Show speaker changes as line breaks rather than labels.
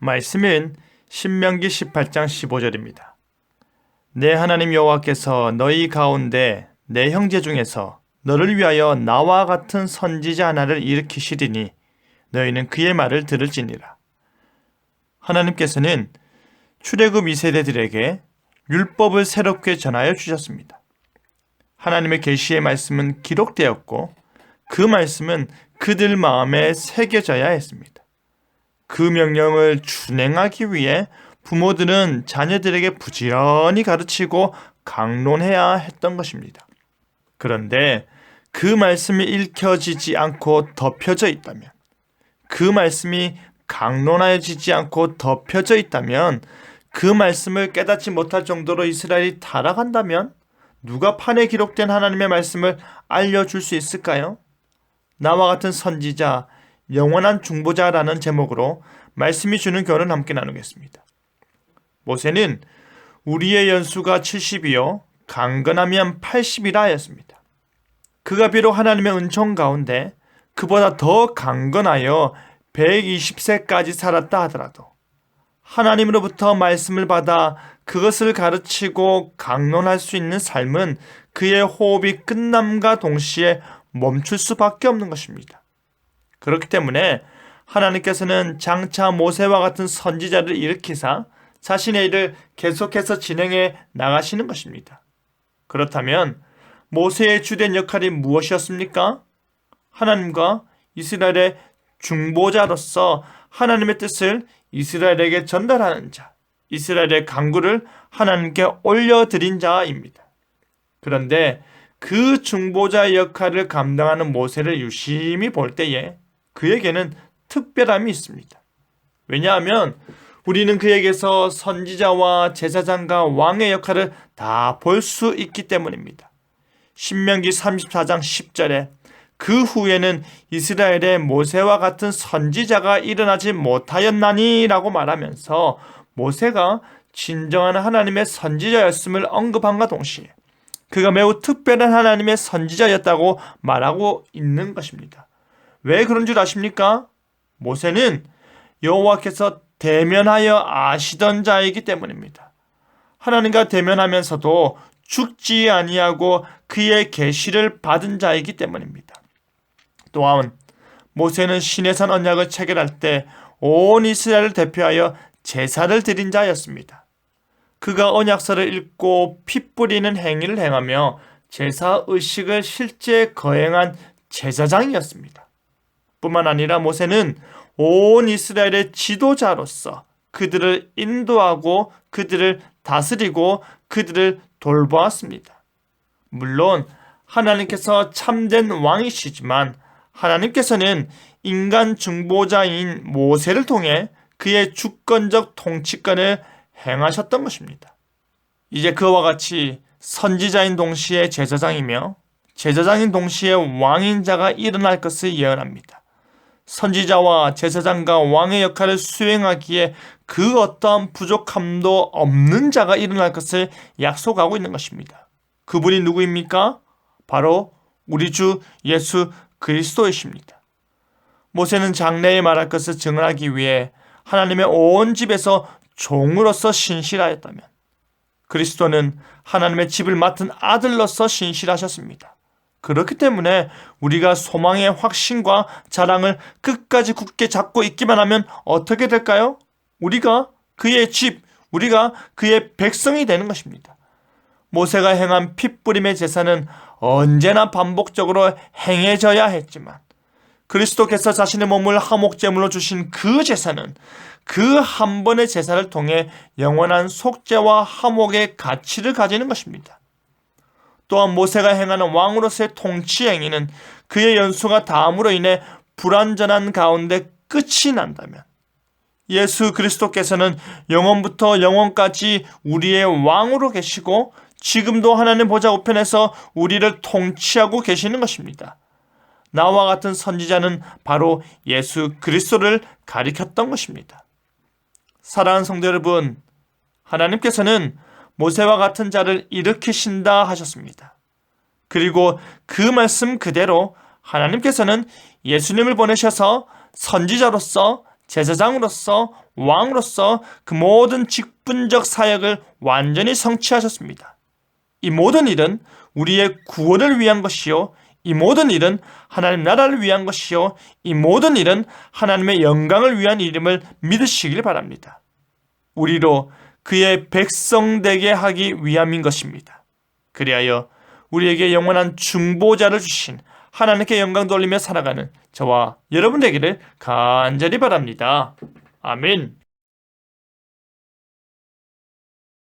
말씀은 신명기 18장 15절입니다. 내 하나님 여호와께서 너희 가운데 내 형제 중에서 너를 위하여 나와 같은 선지자 하나를 일으키시리니 너희는 그의 말을 들을지니라. 하나님께서는 출애굽 2세대들에게 율법을 새롭게 전하여 주셨습니다. 하나님의 계시의 말씀은 기록되었고 그 말씀은 그들 마음에 새겨져야 했습니다. 그 명령을 준행하기 위해 부모들은 자녀들에게 부지런히 가르치고 강론해야 했던 것입니다. 그런데 그 말씀이 읽혀지지 않고 덮여져 있다면, 그 말씀이 강론하여지지 않고 덮여져 있다면, 그 말씀을 깨닫지 못할 정도로 이스라엘이 타락한다면 누가 판에 기록된 하나님의 말씀을 알려줄 수 있을까요? 나와 같은 선지자, 영원한 중보자라는 제목으로 말씀이 주는 교훈을 함께 나누겠습니다. 모세는 우리의 연수가 70이요 강건하면 80이라 하였습니다. 그가 비록 하나님의 은총 가운데 그보다 더 강건하여 120세까지 살았다 하더라도 하나님으로부터 말씀을 받아 그것을 가르치고 강론할 수 있는 삶은 그의 호흡이 끝남과 동시에 멈출 수밖에 없는 것입니다. 그렇기 때문에 하나님께서는 장차 모세와 같은 선지자를 일으키사 자신의 일을 계속해서 진행해 나가시는 것입니다. 그렇다면 모세의 주된 역할이 무엇이었습니까? 하나님과 이스라엘의 중보자로서 하나님의 뜻을 이스라엘에게 전달하는 자, 이스라엘의 간구를 하나님께 올려드린 자입니다. 그런데 그 중보자의 역할을 감당하는 모세를 유심히 볼 때에 그에게는 특별함이 있습니다. 왜냐하면 우리는 그에게서 선지자와 제사장과 왕의 역할을 다 볼 수 있기 때문입니다. 신명기 34장 10절에 그 후에는 이스라엘에 모세와 같은 선지자가 일어나지 못하였나니 라고 말하면서 모세가 진정한 하나님의 선지자였음을 언급함과 동시에 그가 매우 특별한 하나님의 선지자였다고 말하고 있는 것입니다. 왜 그런 줄 아십니까? 모세는 여호와께서 대면하여 아시던 자이기 때문입니다. 하나님과 대면하면서도 죽지 아니하고 그의 계시를 받은 자이기 때문입니다. 또한 모세는 시내산 언약을 체결할 때 온 이스라엘을 대표하여 제사를 드린 자였습니다. 그가 언약서를 읽고 피 뿌리는 행위를 행하며 제사 의식을 실제 거행한 제사장이었습니다. 뿐만 아니라 모세는 온 이스라엘의 지도자로서 그들을 인도하고 그들을 다스리고 그들을 돌보았습니다. 물론 하나님께서 참된 왕이시지만 하나님께서는 인간 중보자인 모세를 통해 그의 주권적 통치권을 행하셨던 것입니다. 이제 그와 같이 선지자인 동시에 제사장이며 제사장인 동시에 왕인 자가 일어날 것을 예언합니다. 선지자와 제사장과 왕의 역할을 수행하기에 그 어떠한 부족함도 없는 자가 일어날 것을 약속하고 있는 것입니다. 그분이 누구입니까? 바로 우리 주 예수 그리스도이십니다. 모세는 장래에 말할 것을 증언하기 위해 하나님의 온 집에서 종으로서 신실하였다면 그리스도는 하나님의 집을 맡은 아들로서 신실하셨습니다. 그렇기 때문에 우리가 소망의 확신과 자랑을 끝까지 굳게 잡고 있기만 하면 어떻게 될까요? 우리가 그의 집, 우리가 그의 백성이 되는 것입니다. 모세가 행한 핏뿌림의 제사는 언제나 반복적으로 행해져야 했지만 그리스도께서 자신의 몸을 화목제물로 주신 그 제사는 그 한 번의 제사를 통해 영원한 속죄와 화목의 가치를 가지는 것입니다. 또한 모세가 행하는 왕으로서의 통치 행위는 그의 연수가 다함으로 인해 불완전한 가운데 끝이 난다면 예수 그리스도께서는 영원부터 영원까지 우리의 왕으로 계시고 지금도 하나님 보좌 우편에서 우리를 통치하고 계시는 것입니다. 나와 같은 선지자는 바로 예수 그리스도를 가리켰던 것입니다. 사랑하는 성도 여러분, 하나님께서는 모세와 같은 자를 일으키신다 하셨습니다. 그리고 그 말씀 그대로 하나님께서는 예수님을 보내셔서 선지자로서 제사장으로서 왕으로서 그 모든 직분적 사역을 완전히 성취하셨습니다. 이 모든 일은 우리의 구원을 위한 것이요, 이 모든 일은 하나님 나라를 위한 것이요, 이 모든 일은 하나님의 영광을 위한 일임을 믿으시길 바랍니다. 우리로 그의 백성 되게 하기 위함인 것입니다. 그리하여 우리에게 영원한 중보자를 주신 하나님께 영광 돌리며 살아가는 저와 여러분 되기를 간절히 바랍니다. 아멘.